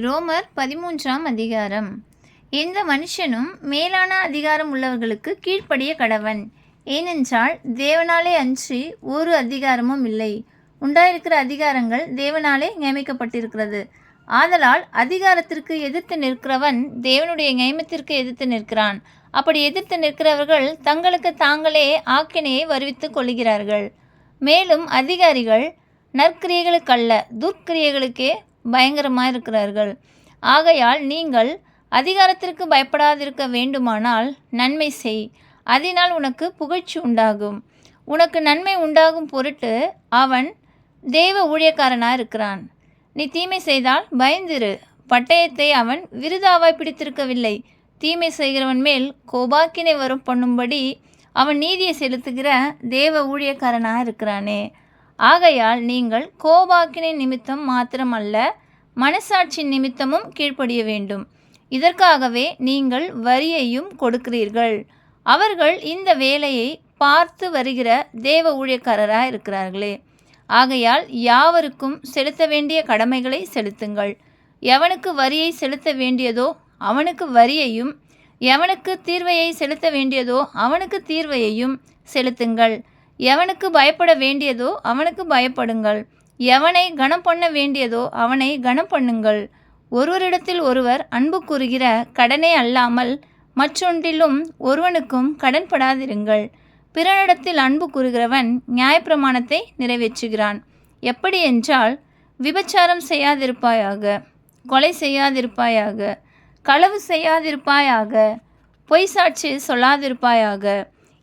ரோமர் 13ஆம் அதிகாரம். எந்த மனுஷனும் மேலான அதிகாரம் உள்ளவர்களுக்கு கீழ்ப்படிய கடவன். ஏனென்றால் தேவனாலே அன்றி ஒரு அதிகாரமும் இல்லை. உண்டாயிருக்கிற அதிகாரங்கள் தேவனாலே நியமிக்கப்பட்டிருக்கிறது. ஆதலால் அதிகாரத்திற்கு எதிர்த்து நிற்கிறவன் தேவனுடைய நியமத்திற்கு எதிர்த்து நிற்கிறான். அப்படி எதிர்த்து நிற்கிறவர்கள் தங்களுக்கு தாங்களே ஆக்கினையை வருவித்துக் கொள்கிறார்கள். மேலும் அதிகாரிகள் நற்கிரியைகளுக்கல்ல துர்க்கிரியைகளுக்கே பயங்கரமாக இருக்கிறார்கள். ஆகையால் நீங்கள் அதிகாரத்திற்கு பயப்படாதிருக்க வேண்டுமானால் நன்மை செய், அதனால் உனக்கு புகழ்ச்சி உண்டாகும். உனக்கு நன்மை உண்டாகும் பொருட்டு அவன் தேவ ஊழியக்காரனாக இருக்கிறான். நீ தீமை செய்தால் பயந்திரு, பட்டயத்தை அவன் விருதாவாய் பிடித்திருக்கவில்லை. தீமை செய்கிறவன் மேல் கோபாக்கினை வரும் பண்ணும்படி அவன் நீதியை செலுத்துகிற தேவ ஊழியக்காரனாக இருக்கிறானே. ஆகையால் நீங்கள் கோபாக்கினை நிமித்தம் மாத்திரமல்ல, மனசாட்சி நிமித்தமும் கீழ்ப்படிய வேண்டும். இதற்காகவே நீங்கள் வரியையும் கொடுக்கிறீர்கள். அவர்கள் இந்த வேலையை பார்த்து வருகிற தேவ ஊழியக்காரராக இருக்கிறார்களே. ஆகையால் யாவருக்கும் செலுத்த வேண்டிய கடமைகளை செலுத்துங்கள். எவனுக்கு வரியை செலுத்த வேண்டியதோ அவனுக்கு வரியையும், எவனுக்கு தீர்வையை செலுத்த வேண்டியதோ அவனுக்கு தீர்வையையும் செலுத்துங்கள். எவனுக்கு பயப்பட வேண்டியதோ அவனுக்கு பயப்படுங்கள். எவனை கனம் பண்ண வேண்டியதோ அவனை கனம் பண்ணுங்கள். ஒருவரிடத்தில் ஒருவர் அன்பு கூறுகிற கடனே அல்லாமல் மற்றொன்றிலும் ஒருவனுக்கும் கடன்படாதிருங்கள். பிறனிடத்தில் அன்பு கூறுகிறவன் நியாயப்பிரமாணத்தை நிறைவேற்றுகிறான். எப்படி என்றால், விபச்சாரம் செய்யாதிருப்பாயாக, கொலை செய்யாதிருப்பாயாக, களவு செய்யாதிருப்பாயாக, பொய் சாட்சி சொல்லாதிருப்பாயாக,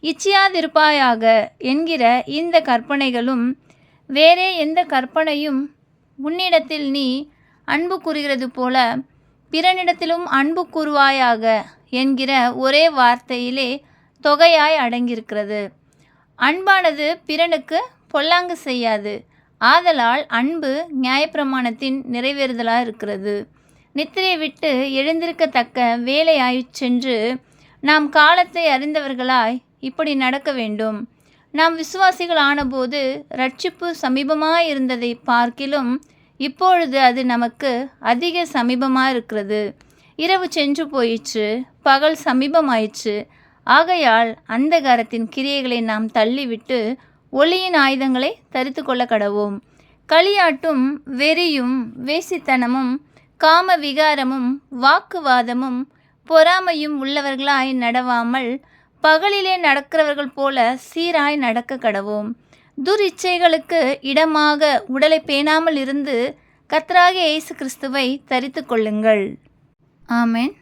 இச்சியாதிருப்பாயாக என்கிற இந்த கற்பனைகளும் வேறே எந்த கற்பனையும் உன்னிடத்தில் நீ அன்பு கூறுகிறது போல பிறனிடத்திலும் அன்பு கூறுவாயாக என்கிற ஒரே வார்த்தையிலே தொகையாய் அடங்கியிருக்கிறது. அன்பானது பிறனுக்கு பொல்லாங்கு செய்யாது. ஆதலால் அன்பு நியாயப்பிரமாணத்தின் நிறைவேறுதலாக இருக்கிறது. நித்திரை விட்டு எழுந்திருக்கத்தக்க வேலையாயிற் சென்று நாம் காலத்தை அறிந்தவர்களாய் இப்படி நடக்க வேண்டும். நாம் விசுவாசிகள் ஆனபோது இரட்சிப்பு சமீபமாயிருந்ததை பார்க்கிலும் இப்பொழுது அது நமக்கு அதிக சமீபமாக இருக்கிறது. இரவு சென்று போயிற்று, பகல் சமீபமாயிற்று. ஆகையால் அந்தகாரத்தின் கிரியைகளை நாம் தள்ளிவிட்டு ஒளியின் ஆயுதங்களை தரித்து கொள்ள கடவோம். களியாட்டும் வெறியும் வேசித்தனமும் காம விகாரமும் வாக்குவாதமும் பொறாமையும் உள்ளவர்களாய் நடவாமல் பகலிலே நடக்கிறவர்கள் போல சீராய் நடக்க கடவோம். துரிச்சைகளுக்கு இடமாக உடலை பேணாமல் இருந்து கர்த்தராகிய இயேசு கிறிஸ்துவை தரித்து கொள்ளுங்கள். ஆமென்.